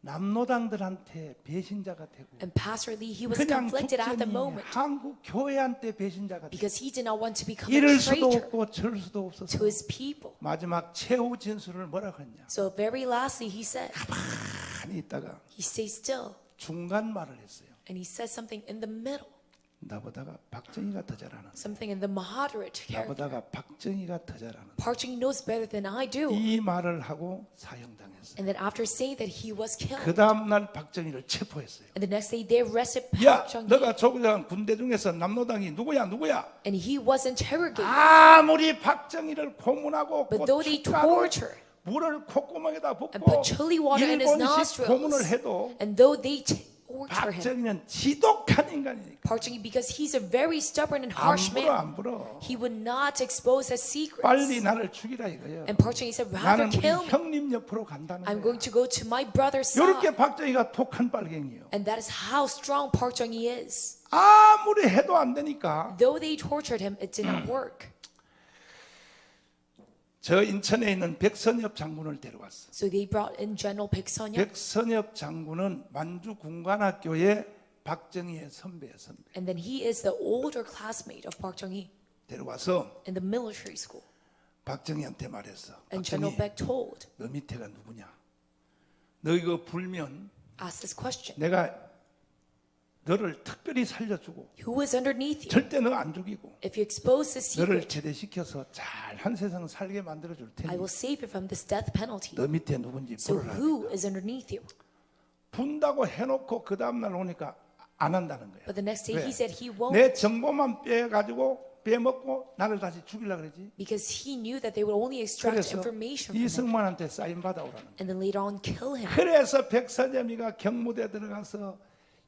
남노당들한테 배신자가 되고 And Pastor Lee, he was 그냥 conflicted at the 죽전이 moment 한국 교회한테 배신자가 되고 because he did not want to become a 이럴 수도 traitor 없고 저럴 수도 없어서 to his people. 마지막 최후 진술을 뭐라고 했냐? So very lastly, he said, 가만히 있다가 he stays still 중간 말을 했어요. and he says something in the middle, 나보다가 박정희가 더 잘하는. something in the moderate character. 나보다가 박정희가 더 잘하는. Park Chung-hee knows better than I do. 이 말을 하고 사형당했어요. And then after saying that, he was killed. 그 다음 날 박정희를 체포했어요. And the next day, they arrested 야, Park Chung-hee. 너가 조국장 군대 중에서 남노당이 누구야? And he was interrogated. 아무리 박정희를 고문하고 But though they 고춧가루 torture 물을 콧구멍에다 붓고 and put chili water in his 일본식 고문을 nostrils, 해도 and though they torture him, 박정희는 지독한 인간이니까 Park Chung-hee, because he's a very stubborn and 안 harsh 불어 man, 안 불어. he would not expose his secrets. 빨리 나를 죽이라 이거예요. And Park Chung-hee said, rather 나는 우리 kill me. 형님 옆으로 간다는 I'm 거야. going to go to my brother's 이렇게 side. 박정희가 독한 빨갱이에요. And that is how strong Park Chung-hee is. 아무리 해도 안 되니까 Though they tortured him, it did not work. 저 인천에 있는 백선엽 장군을 데려왔어. So they brought in General Baek Sun-yeop, 백선엽 장군은 만주 군관학교의 박정희의 선배예요, 선배. and then he is the older classmate of Park Chung-hee 데려와서 in the military school. 박정희한테 말했어. And General 박정희, Baek told, 너 밑에가 누구냐? 너 이거 불면 asked this question, 내가 너를 특별히 살려주고 who is underneath you? 절대 너 안 죽이고 If you expose this 너를 secret, 제대시켜서 잘 한 세상 살게 만들어 줄 I 테니 will save you from this death penalty. 너 밑에 누군지 So 불어라. who is underneath you? 분다고 해놓고 그 다음 날 오니까 안 한다는 거야. But the next day 왜? he said he won't, 내 정보만 빼가지고 빼먹고 나를 다시 죽이려 그러지. because he knew that they would only extract 그래서 information from him 이승만한테 사인 받아오라는 거야. and then later on kill him. 그래서 백선엽이가 경무대 들어가서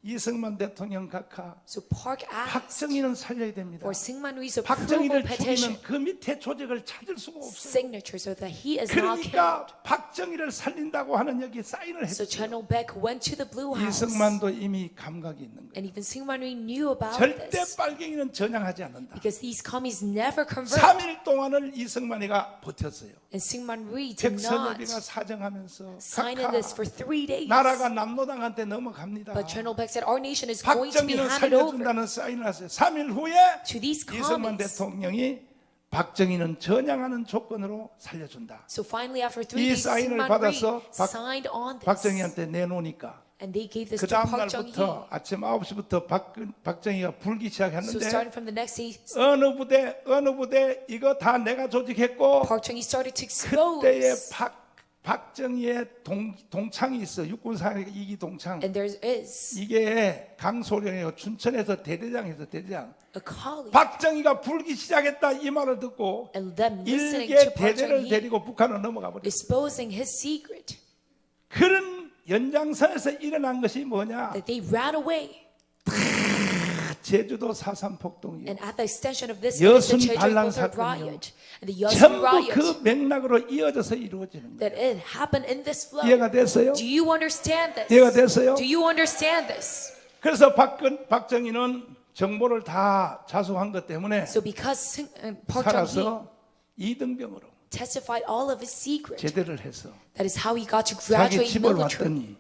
이승만 대통령 각하 So Park asked 박정희는 살려야 됩니다. for Syngman Rhee's approval 박정희를 petition 죽이면 그 밑에 조직을 찾을 수가 없어요. signature so that he is not killed. 그러니까 박정희를 살린다고 하는 여기 사인을 So 했어요. General Baek went to the Blue House, 이승만도 이미 감각이 있는 거예요. and even Syngman Rhee knew about 절대 this 빨갱이는 전향하지 않는다. because these commies never convert. 3일 동안을 이승만이가 버텼어요. And Syngman Rhee did not 백선엽이가 사정하면서 sign in this for 3 days. 나라가 남노당한테 넘어갑니다. But General Baek said our nation is going to be 박정희는 handed over 살려준다는 사인을 하세요. 3일 후에 to these 이승만 commies. 대통령이 박정희는 전향하는 조건으로 살려준다. So finally, after 3 이 days, 사인을 Syngman 받아서 Rhee signed on this. 박정희한테 내놓으니까 And they gave this 그 to 다음 Park Chung-hee. 날부터 아침 9시부터 박정희가 불기 So 시작했는데 starting from the next day, 어느 부대 이거 다 내가 조직했고 Park Chung-hee started to 그때에 expose. 박정희의 동창이 있어. 육군사의 2기 동창. And there is 이게 강소령이고 춘천에서 대대장. a colleague. 박정희가 불기 시작했다 이 말을 듣고 And them listening 일개 to Park 대대를 Chung-hee 데리고 북한으로 넘어가 버렸어. exposing his secret 그런 연장선에서 일어난 것이 뭐냐? that they ran away. 제주도 4.3 폭동이에요. And at the extension of this, is the 여순 Jeju 반란 Gotha 사건이요. riot and the Yosun 전부 riot 그 맥락으로 이어져서 이루어지는 거예요. that it happened in this flow. 이해가 됐어요? Do you understand this? 이해가 됐어요? Do you understand this? 그래서 박정희는 정보를 다 자수한 것 때문에 So because Park Chung-hee 살아서 이등병으로 testified all of his secret, 제대를 해서 that is how he got to 자기 graduate 집을 military. 왔더니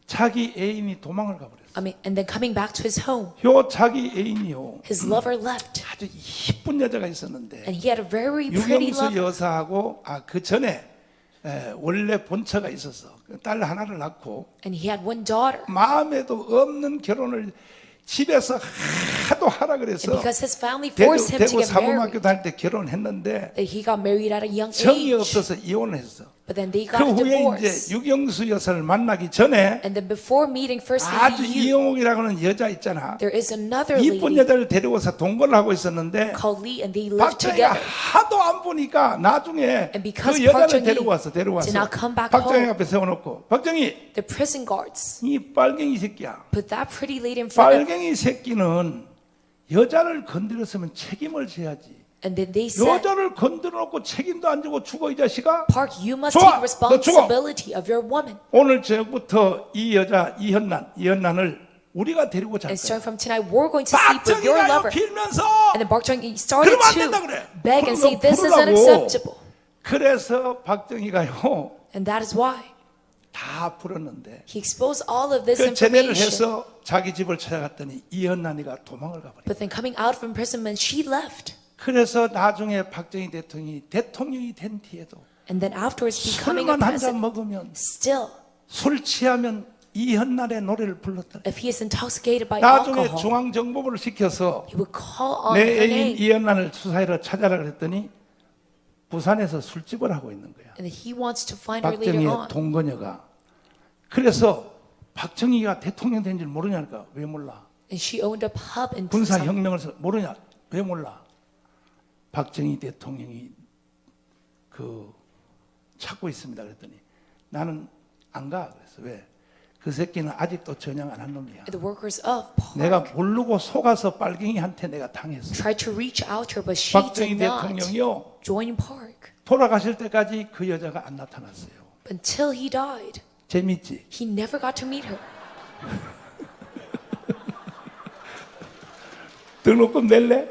자기 애인이 도망을 가버렸어. And then coming back to his home, 요 자기 애인이요. his lover left, 아주 이쁜 여자가 있었는데 and he had a very pretty 유경수 lover. 여사하고 그 전에 원래 본처가 있었어. 딸 하나를 낳고 And he had one daughter. 마음에도 없는 결혼을 집에서 하도 하라 And 그래서 because his family forced him to 대구 get 사범학교 married, 다닐 때 결혼했는데 that he got married at a young 정이 age. 없어서 이혼을 했어. But then they 그 got a 후에 divorce. 이제 유경수 여사를 만나기 전에 And then before meeting First 아주 Lady Yu, 이영옥이라는 여자 있잖아. there is another 이쁜 lady 여자를 데려와서 동거를 하고 있었는데 called Lee, and they lived 박정희가 together. 하도 안 보니까 나중에 And because 그 Park 여자를 Chung-hee 데려와서 did not come back 박정희 home, 앞에 세워놓고 박정희 the prison guards 이 빨갱이 새끼야. put that pretty lady in front of him. 빨갱이 새끼는 여자를 건드렸으면 책임을 져야지. And then they said, 여자를 건드려놓고 책임도 안 지고 죽어 이 자식아. Park, you must 좋아, take 너 죽어. responsibility of your woman. 오늘 저녁부터 이 여자 이현란을 우리가 데리고 잘 And 거야. starting from tonight, we're going to sleep with your 박정희가 lover. 빌면서 And then Park Chung-hee started 그러면 안 to 된다 그래. beg and say, 그러면 this is 부르라고. unacceptable. 그래서 박정희가요 And that is why 다 풀었는데 He exposed all of this 그 제대를 information. 해서 자기 집을 찾아갔더니 이현란이가 도망을 가버렸어요. But then coming out of imprisonment, she left. 그래서 나중에 박정희 대통령이 된 뒤에도 And then afterwards becoming a 술만 한 잔 president, 먹으면 still, 술 취하면 이현란의 노래를 불렀더라. if he is intoxicated by 나중에 alcohol, 중앙정보부를 시켜서 he would call on 내 her 애인 name. 이현란을 수사하러 찾아라 그랬더니 부산에서 술집을 하고 있는 거야. And then he wants to find her later 박정희의 on. 동거녀가. 그래서 박정희가 대통령 된 줄 모르냐니까. 왜 몰라? And she owned a pub in 군사 Busan. 혁명을 모르냐? 왜 몰라? 박정희 대통령이 그 찾고 있습니다. 그랬더니 나는 안 가. 그래서 왜? 그 새끼는 아직도 전향 안 한 놈이야. The workers of Park 내가 모르고 속아서 빨갱이한테 내가 당했어. tried to reach out to her, but she 박정희 did not 대통령이요. join Park. 돌아가실 때까지 그 여자가 안 나타났어요. Until he died, 재밌지? he never got to meet her. 등록금 낼래?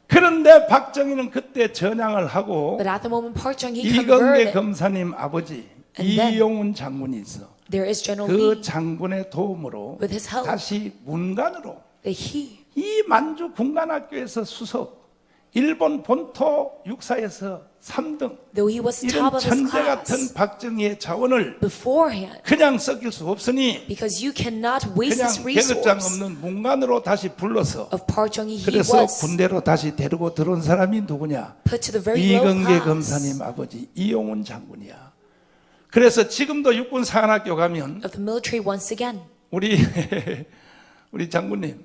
그런데 박정희는 그때 전향을 하고 But at the moment Park Chung-hee 이건계 converted, 검사님 아버지 And then- 이용훈 장군이 있어. there is General 그 Lee 장군의 도움으로 with his help 다시 문관으로 that he 이 만주 군관학교에서 수석, 일본 본토 육사에서 3등 though he was the 이런 top of his 천재 같은 class 박정희의 자원을 beforehand, 그냥 썩일 수 없으니 because you cannot waste 그냥 this 계급장 resource 없는 문관으로 다시 불러서 of Park Chung-hee. He 그래서 was 군대로 다시 데리고 들어온 사람이 누구냐? put to the very low 이건계 class 검사님 아버지 이용훈 장군이야. 그래서 지금도 육군 사관학교 가면 of the military once again. 우리 장군님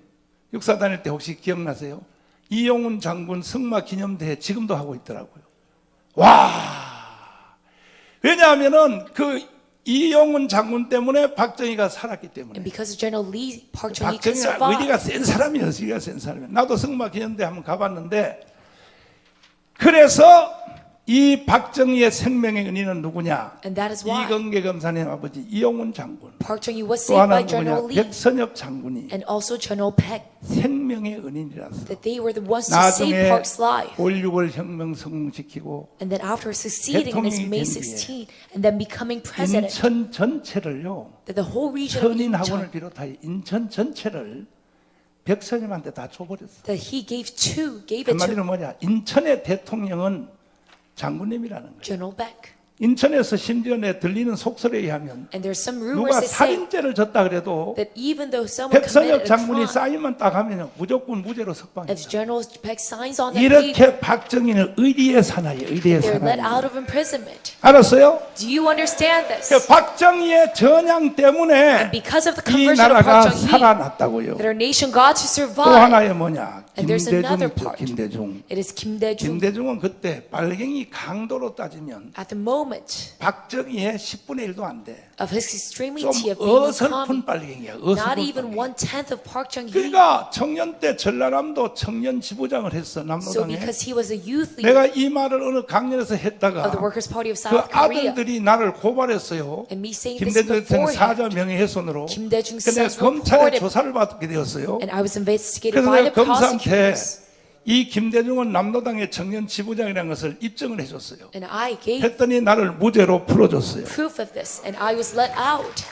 육사 다닐 때 혹시 기억나세요? 이용훈 장군 승마 기념대회 지금도 하고 있더라고요. 와! 왜냐하면은 그 이용훈 장군 때문에 박정희가 살았기 때문에. And because of General Lee, Park Chung-hee could 박정희가 survive. 의리가 센 사람이에요. 의리가 센 사람이에요. 나도 승마 기념대회 한번 가봤는데 그래서 이 박정희의 생명의 은인은 누구냐? And that is why 이건계 검사님 아버지 이용훈 장군. Park Chung-hee was 또 saved 하나 by General 누구냐? Lee 백선엽 장군이 and also General Peck. 생명의 은인이라서 That they were the ones to save 나중에 Park's life. 5.16을 혁명 성공시키고 And then after succeeding in this 대통령이 May 된 뒤에 16 and then becoming president, 인천 전체를요. that the whole region of 선인학원을 Incheon, 비롯하여 인천 전체를 백선엽한테 다 줘버렸어. that he gave it to 한마디로 뭐냐? 인천의 대통령은 장군님이라는 거예요. General Beck. 인천에서 심지어 내 들리는 속설에 의하면 And there's some rumors 누가 that say 살인죄를 졌다 그래도 that even though someone 백선엽 committed a 장군이 crime, 사인만 딱 하면 무조건 무죄로 if 석방입니다. General Peck signs on that paper, 이렇게 박정희는 의리의 사나이, 의리의 they're let 사나이. out of imprisonment. 알았어요? Do you understand 그 this? 박정희의 전향 때문에 And because of the 이 conversion of 나라가 Park Chung-hee, 살아났다고요. that our nation got to 또 survive. 하나의 뭐냐? And there's another 김대중, part. 김대중. It is Kim Dae-jung. 김대중은 그때 빨갱이 강도로 따지면 At the moment 박정희의 10분의 1도 안 돼. of his extremity 좀 of being a 어설픈 commie, 빨갱이야. not 어설픈 even 빨갱이. 1/10 of Park Chung-hee. 그러니까 청년 때 전라남도 청년 지부장을 했어. So 남로당에. because he was a youth leader 내가 이 말을 어느 강연에서 of the 했다가 Workers' Party of 그 South Korea, 아들들이 나를 고발했어요. and me saying this 김대중 대통령 beforehand, 사자 명예훼손으로. 김대중 근데 sons 검찰에 reported, 조사를 받게 되었어요. and I was investigated 그래서 by 내가 the 검사한테 prosecutors, 이 김대중은 남로당의 청년 지부장이라는 것을 입증을 해줬어요. and I gave 했더니 나를 무죄로 풀어줬어요. proof of this, and I was let out.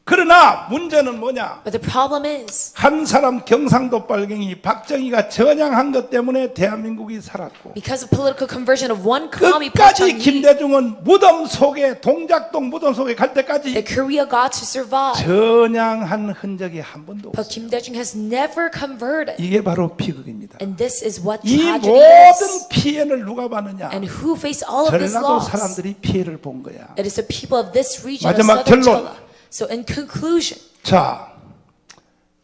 그러나 문제는 뭐냐? But the problem is 한 사람 경상도 빨갱이 박정희가 전향한 것 때문에 대한민국이 살았고 because of political conversion of one commie, Park 끝까지 Chung-hee, 김대중은 무덤 속에 동작동 무덤 속에 갈 때까지 that Korea got to survive. 전향한 흔적이 한 번도 But 없어요. Kim Dae-jung has never converted, 이게 바로 비극입니다. and this is what 이 tragedy 모든 is. 피해를 누가 받느냐? And who faced all of this 전라도 loss? 사람들이 피해를 본 거야. It is the people of this region of 마지막 Southern 결론. Chola. So in conclusion, 자,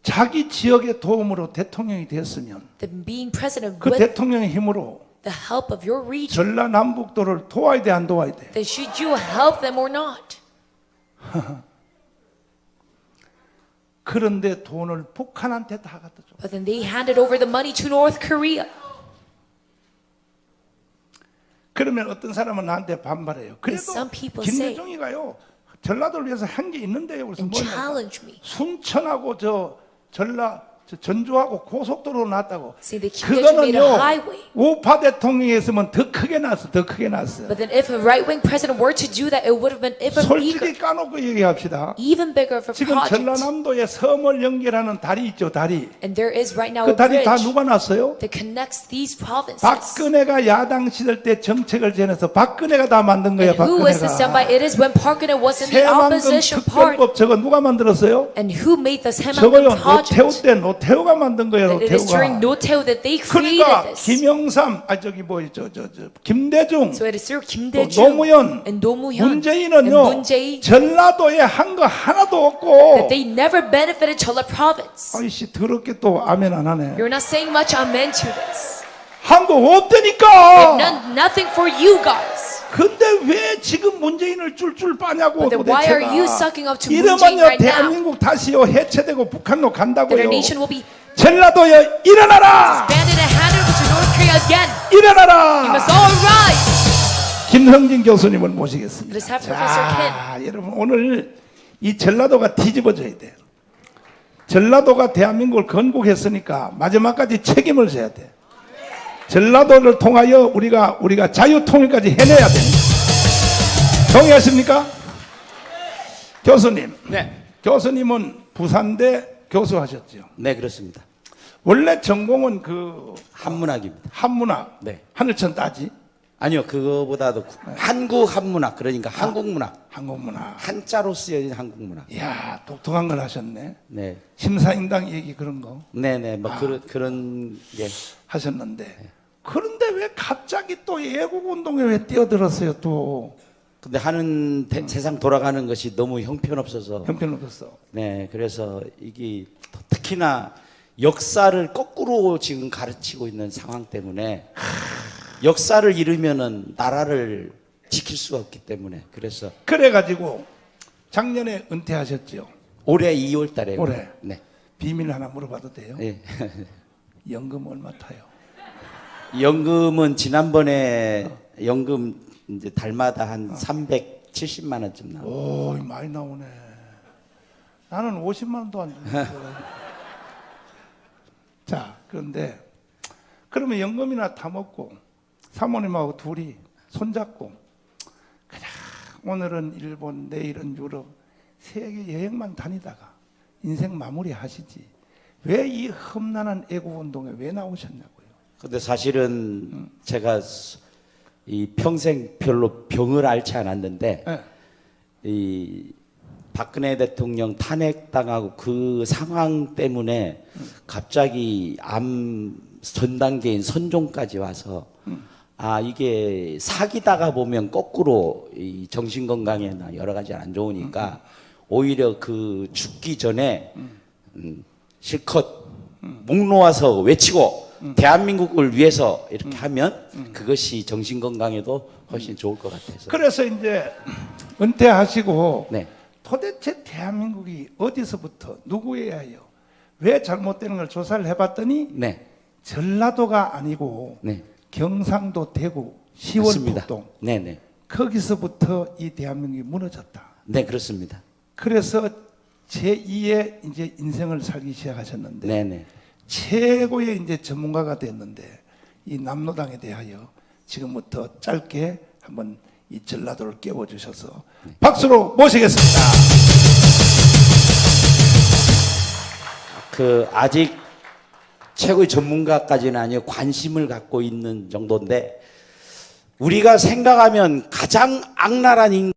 자기 지역의 도움으로 대통령이 됐으면 that being president 그 with 대통령의 힘으로 the help of your region, 전라남북도를 도와야 돼, 안 도와야 돼? then should you help them or not? 그런데 돈을 북한한테 다 갖다 줘. But then they handed over the money to North Korea. 그러면 어떤 사람은 나한테 반발해요. 그래도 some people 김대중이가요 전라도를 위해서 한 게 있는데요. 그래서 And 뭐냐? challenge me. 순천하고 저 전라 저 전주하고 고속도로 났다고. See, they made a 그거는요 highway. 우파 대통령이 했으면 더 크게 났어, 더 크게 났어. But then if a right-wing president were to do that, it would have been even 솔직히 bigger. 까놓고 얘기합시다. Even bigger of a 지금 project. 전라남도에 섬을 연결하는 다리 있죠, 다리. And there is right now 그 a 다리 다 bridge 누가 놨어요? that connects these provinces. 박근혜가 야당 시절 때 정책을 지내서 박근혜가 다 만든 거야. And who was this done by? 박근혜가. It is when Park Geun-hye was in the 새만금 opposition party. 특별법 저거 누가 만들었어요? And who made this 저거요 Haemangyeong 노태우 project? 때 노태우가 만든 거예요. It is during 노태우가. Notae that they created 그러니까 this. 김영삼, 저기 김대중, So it is through Kim 또 Dae-jung 노무현, and Do Mu-hyun and 문재인은요 Moon Jae 전라도에 한 거 하나도 that 없고. they never benefited Jeolla province. 아이씨 더럽게 또 아멘 안 하네. You're not saying much amen to this. 한 거 없다니까. Nothing for you guys. 근데 왜 지금 문재인을 쫄쫄 빠냐고 But then why 도대체가. are you sucking up to Moon Jae 이러면요 right now? 대한민국 다시요 해체되고 북한로 That 간다고요. our nation will be 전라도여 일어나라. banded and handed over to North Korea again. You 일어나라. must all rise. 김흥진 교수님을 모시겠습니다. Let's have Professor 자, 여러분 오늘 이 전라도가 뒤집어져야 돼. 전라도가 대한민국을 건국했으니까 마지막까지 책임을 져야 돼. 전라도를 통하여 우리가 자유통일까지 해내야 됩니다. 동의하십니까? 교수님. 네. 교수님은 부산대 교수하셨죠. 네, 그렇습니다. 원래 전공은 그 한문학입니다. 한문학, 네. 하늘천 따지, 아니요, 그거보다도 한국 한문학, 그러니까 한국문학. 한국문학. 한자로 쓰여진 한국문학. 이야 독특한 걸 하셨네. 네. 심사임당 얘기 그런 거 네네, 뭐 그런 게. 하셨는데 그런데 왜 갑자기 또 애국운동에 왜 뛰어들었어요 또? 근데 하는 세상 돌아가는 것이 너무 형편없어서. 형편없었어. 네, 그래서 이게 특히나 역사를 거꾸로 지금 가르치고 있는 상황 때문에 역사를 잃으면은 나라를 지킬 수가 없기 때문에 그래서 그래가지고 작년에 은퇴하셨죠. 올해 2월 달에. 올해. 네. 비밀 하나 물어봐도 돼요? 네. 연금 얼마 타요? 연금은 지난번에 연금 이제 달마다 한 370만 원쯤 나와요. 오 많이 나오네. 나는 50만 원도 안 주는데. 자 그런데 그러면 연금이나 타먹고 사모님하고 둘이 손잡고 그냥 오늘은 일본 내일은 유럽 세계 여행만 다니다가 인생 마무리 하시지 왜 이 험난한 애국운동에 왜 나오셨냐고요. 근데 사실은 제가 이 평생 별로 병을 앓지 않았는데 네. 이 박근혜 대통령 탄핵당하고 그 상황 때문에 갑자기 암 전 단계인 선종까지 와서 아 이게 사귀다가 보면 거꾸로 이 정신 건강에나 여러 가지 안 좋으니까 오히려 그 죽기 전에 실컷 목 놓아서 외치고 대한민국을 위해서 이렇게 하면 그것이 정신 건강에도 훨씬 좋을 것 같아서. 그래서 이제 은퇴하시고 네. 도대체 대한민국이 어디서부터 누구에 의하여 왜 잘못되는 걸 조사를 해봤더니 네. 전라도가 아니고 네. 경상도, 대구, 맞습니다. 시월북동 네네. 거기서부터 이 대한민국이 무너졌다. 네, 그렇습니다. 그래서 제2의 이제 인생을 살기 시작하셨는데 네네. 최고의 이제 전문가가 됐는데 이 남로당에 대하여 지금부터 짧게 한번 이 전라도를 깨워주셔서 박수로 모시겠습니다. 그 아직 최고의 전문가까지는 아니고 관심을 갖고 있는 정도인데 우리가 생각하면 가장 악랄한 인간